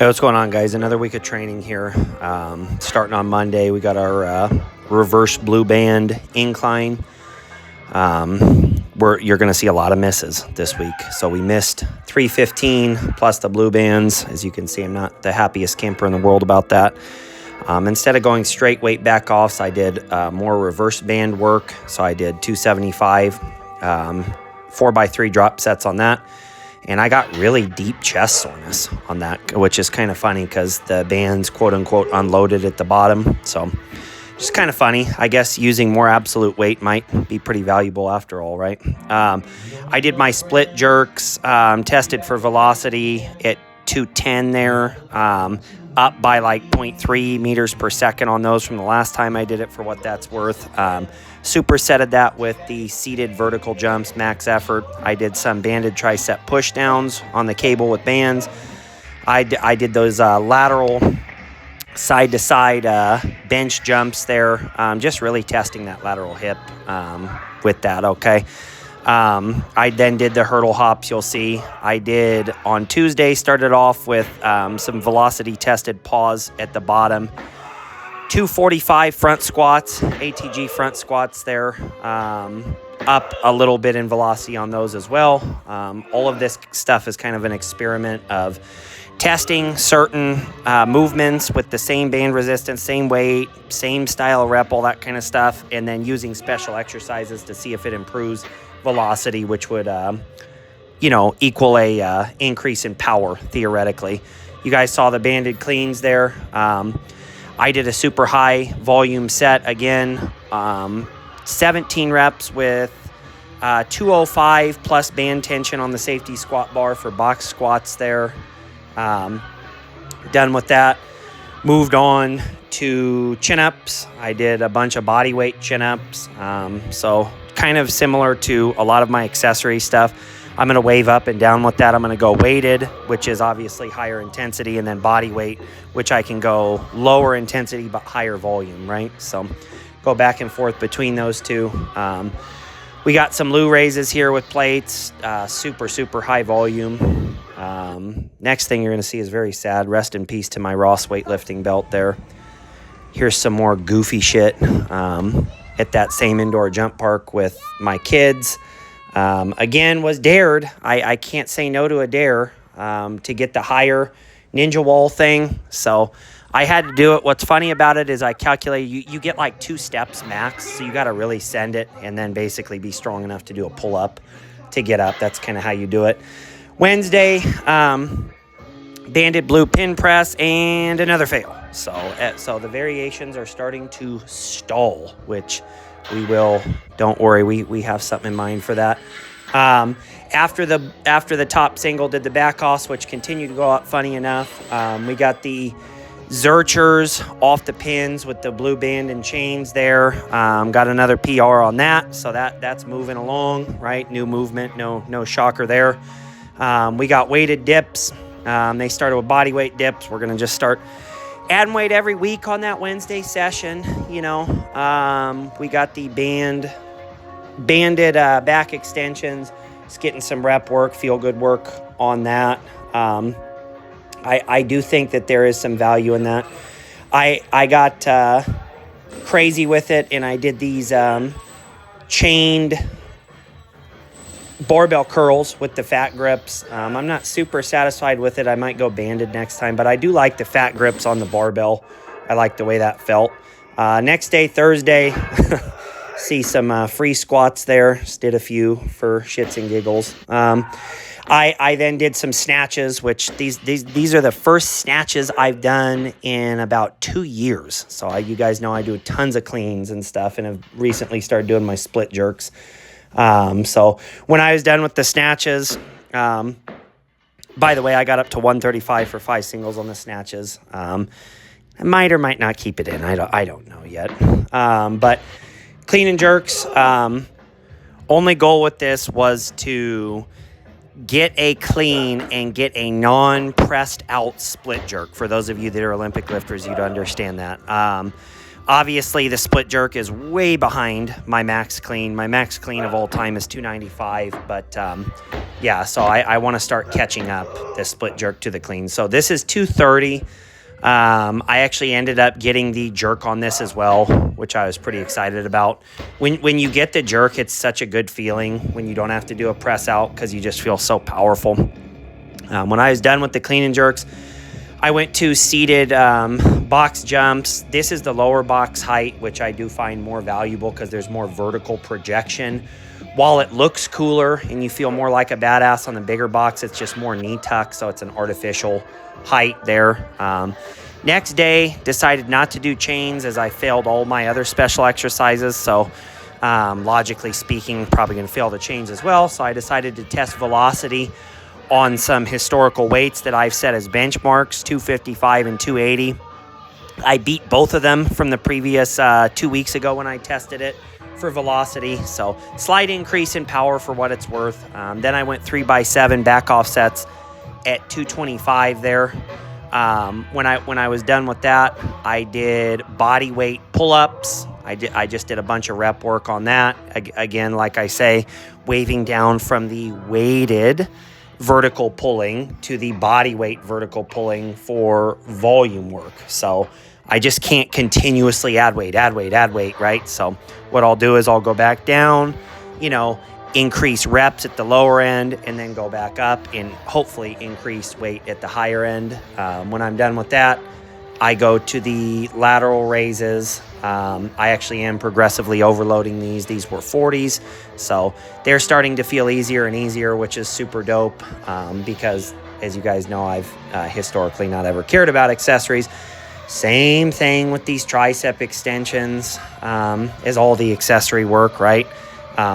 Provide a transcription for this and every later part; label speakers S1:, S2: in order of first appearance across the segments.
S1: Hey, what's going on, guys? Another week of training here. Starting on Monday, we got our reverse blue band incline. You're going to see a lot of misses this week. So we missed 315 plus the blue bands. As you can see, I'm not the happiest camper in the world about that. Instead of going straight weight back offs, I did more reverse band work. So I did 275, 4x3 drop sets on that. And I got really deep chest soreness on that, which is kind of funny because the bands, quote unquote, unloaded at the bottom. So just kind of funny. I guess using more absolute weight might be pretty valuable after all, right? I did my split jerks, tested for velocity at 210 there, up by like 0.3 meters per second on those from the last time I did it, for what that's worth. Supersetted that with the seated vertical jumps, max effort. I did some banded tricep push downs on the cable with bands. I did those lateral side to side bench jumps there, just really testing that lateral hip with that, okay? I then did the hurdle hops. You'll see I did on Tuesday, started off with some velocity tested pause at the bottom. 245 front squats, ATG front squats there, up a little bit in velocity on those as well. All of this stuff is kind of an experiment of testing certain movements with the same band resistance, same weight, same style of rep, all that kind of stuff, and then using special exercises to see if it improves velocity, which would, equal a increase in power, theoretically. You guys saw the banded cleans there. I did a super high volume set again, 17 reps with 205 plus band tension on the safety squat bar for box squats there. Done with that. Moved on to chin-ups. I did a bunch of body weight chin-ups. So kind of similar to a lot of my accessory stuff. I'm going to wave up and down with that. I'm going to go weighted, which is obviously higher intensity, and then body weight, which I can go lower intensity but higher volume, right? So go back and forth between those two. We got some Lou raises here with plates, super high volume. Next thing you're going to see is very sad. Rest in peace to my Ross weightlifting belt there. Here's some more goofy shit at that same indoor jump park with my kids. Again, was dared. I can't say no to a dare to get the higher ninja wall thing. So I had to do it. What's funny about it is I calculated you get like 2 steps max. So you got to really send it and then basically be strong enough to do a pull up to get up. That's kind of how you do it. Wednesday, banded blue pin press and another fail. So the variations are starting to stall, which we will, don't worry, we have something in mind for that. After the top single, did the back offs, which continue to go up, funny enough. We got the Zerchers off the pins with the blue band and chains there. Got another PR on that, so that's moving along, right? New movement, no shocker there. We got weighted dips. They started with body weight dips. We're going to just start adding weight every week on that Wednesday session, We got the banded back extensions. Just getting some rep work, feel good work on that. I do think that there is some value in that. I got crazy with it, and I did these chained barbell curls with the fat grips. I'm not super satisfied with it. I might go banded next time, but I do like the fat grips on the barbell. I like the way that felt. Next day, Thursday, see some free squats there. Just did a few for shits and giggles. I then did some snatches, which these are the first snatches I've done in about 2 years. So you guys know I do tons of cleans and stuff, and have recently started doing my split jerks. So when I was done with the snatches, by the way, I got up to 135 for 5 singles on the snatches. I might or might not keep it in. I don't know yet. But clean and jerks, only goal with this was to get a clean and get a non-pressed out split jerk. For those of you that are Olympic lifters, you'd understand that. Obviously, the split jerk is way behind my max clean. My max clean of all time is 295, but yeah, so I want to start catching up the split jerk to the clean. So this is 230. I actually ended up getting the jerk on this as well, which I was pretty excited about. When you get the jerk, it's such a good feeling when you don't have to do a press out because you just feel so powerful. When I was done with the clean and jerks, I went to seated box jumps. This is the lower box height, which I do find more valuable because there's more vertical projection. While it looks cooler and you feel more like a badass on the bigger box, it's just more knee tuck, so it's an artificial height there. Next day, decided not to do chains as I failed all my other special exercises, so logically speaking, probably going to fail the chains as well. So I decided to test velocity on some historical weights that I've set as benchmarks, 255 and 280. I beat both of them from the previous 2 weeks ago when I tested it for velocity. So slight increase in power for what it's worth. Then I went 3x7 back offsets at 225 there. When I was done with that, I did body weight pull-ups. I just did a bunch of rep work on that. Again, like I say, waving down from the weighted vertical pulling to the body weight vertical pulling for volume work. So I just can't continuously add weight, right? So what I'll do is I'll go back down, increase reps at the lower end, and then go back up and hopefully increase weight at the higher end. When I'm done with that, I go to the lateral raises. I actually am progressively overloading these. These were 40s, so they're starting to feel easier and easier, which is super dope because, as you guys know, I've historically not ever cared about accessories. Same thing with these tricep extensions as all the accessory work, right?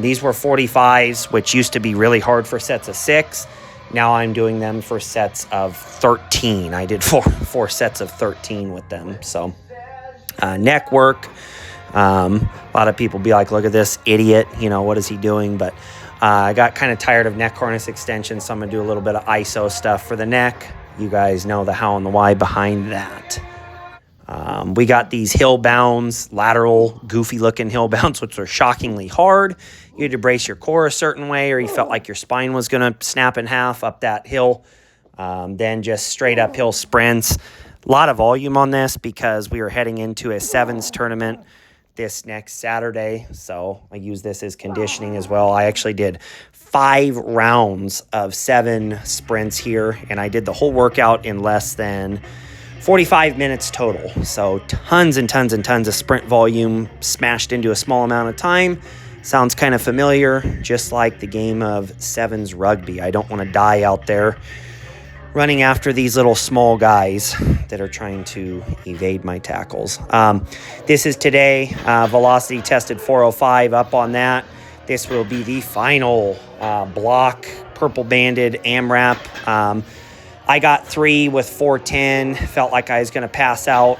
S1: These were 45s, which used to be really hard for sets of 6. Now I'm doing them for sets of 13. I did four sets of 13 with them. So neck work. A lot of people be like, look at this idiot. What is he doing? But I got kind of tired of neck harness extensions, so I'm going to do a little bit of ISO stuff for the neck. You guys know the how and the why behind that. We got these hill bounds, lateral, goofy-looking hill bounds, which are shockingly hard. You had to brace your core a certain way, or you felt like your spine was going to snap in half up that hill. Then just straight uphill sprints. A lot of volume on this because we are heading into a sevens tournament this next Saturday, so I use this as conditioning as well. I actually did 5 rounds of 7 sprints here, and I did the whole workout in less than 45 minutes total. So tons and tons and tons of sprint volume smashed into a small amount of time. Sounds kind of familiar, just like the game of sevens rugby. I don't want to die out there running after these little small guys that are trying to evade my tackles. This is today. Velocity tested 405 up on that. This will be the final block, purple banded AMRAP. I got 3 with 410, felt like I was going to pass out,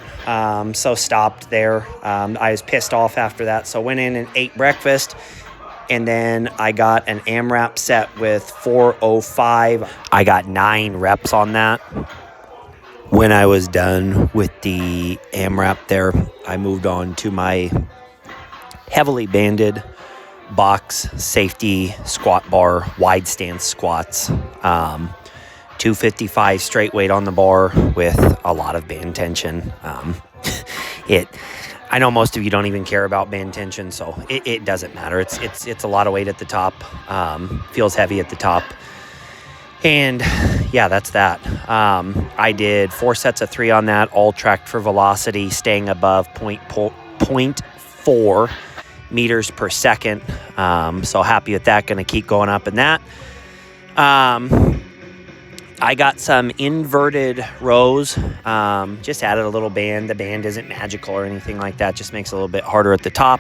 S1: so stopped there. I was pissed off after that, so went in and ate breakfast, and then I got an AMRAP set with 405. I got 9 reps on that. When I was done with the AMRAP there, I moved on to my heavily banded box safety squat bar, wide stance squats. 255 straight weight on the bar with a lot of band tension. I know most of you don't even care about band tension, so it doesn't matter. It's a lot of weight at the top. Feels heavy at the top. And yeah, that's that. I did 4 sets of 3 on that, all tracked for velocity, staying above 0.4 meters per second. So happy with that. Going to keep going up in that. I got some inverted rows, just added a little band. The band isn't magical or anything like that, just makes it a little bit harder at the top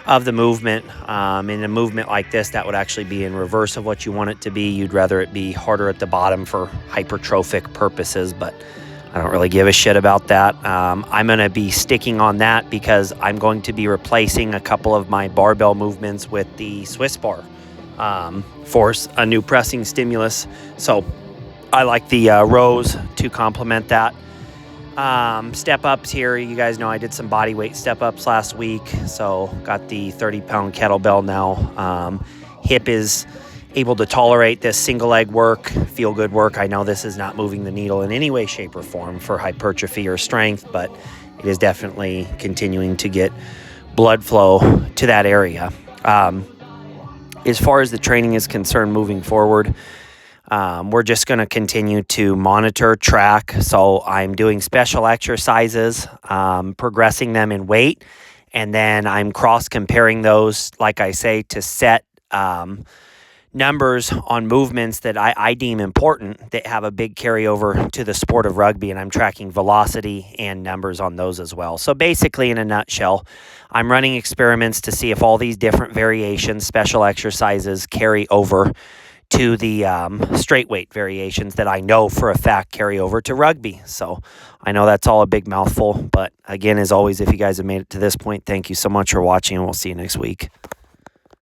S1: of the movement. In a movement like this, that would actually be in reverse of what you want it to be. You'd rather it be harder at the bottom for hypertrophic purposes, but I don't really give a shit about that. I'm going to be sticking on that because I'm going to be replacing a couple of my barbell movements with the Swiss bar for a new pressing stimulus. So I like the rows to complement that. Step ups here. You guys know I did some body weight step ups last week, so got the 30-pound kettlebell now. Hip is able to tolerate this single leg work, feel good work. I know this is not moving the needle in any way, shape, or form for hypertrophy or strength, but it is definitely continuing to get blood flow to that area. As far as the training is concerned moving forward, we're just going to continue to monitor, track. So I'm doing special exercises, progressing them in weight, and then I'm cross-comparing those, like I say, to set numbers on movements that I deem important that have a big carryover to the sport of rugby, and I'm tracking velocity and numbers on those as well. So basically, in a nutshell, I'm running experiments to see if all these different variations, special exercises, carry over to the straight weight variations that I know for a fact carry over to rugby. So I know that's all a big mouthful, but again, as always, if you guys have made it to this point, thank you so much for watching, and we'll see you next week.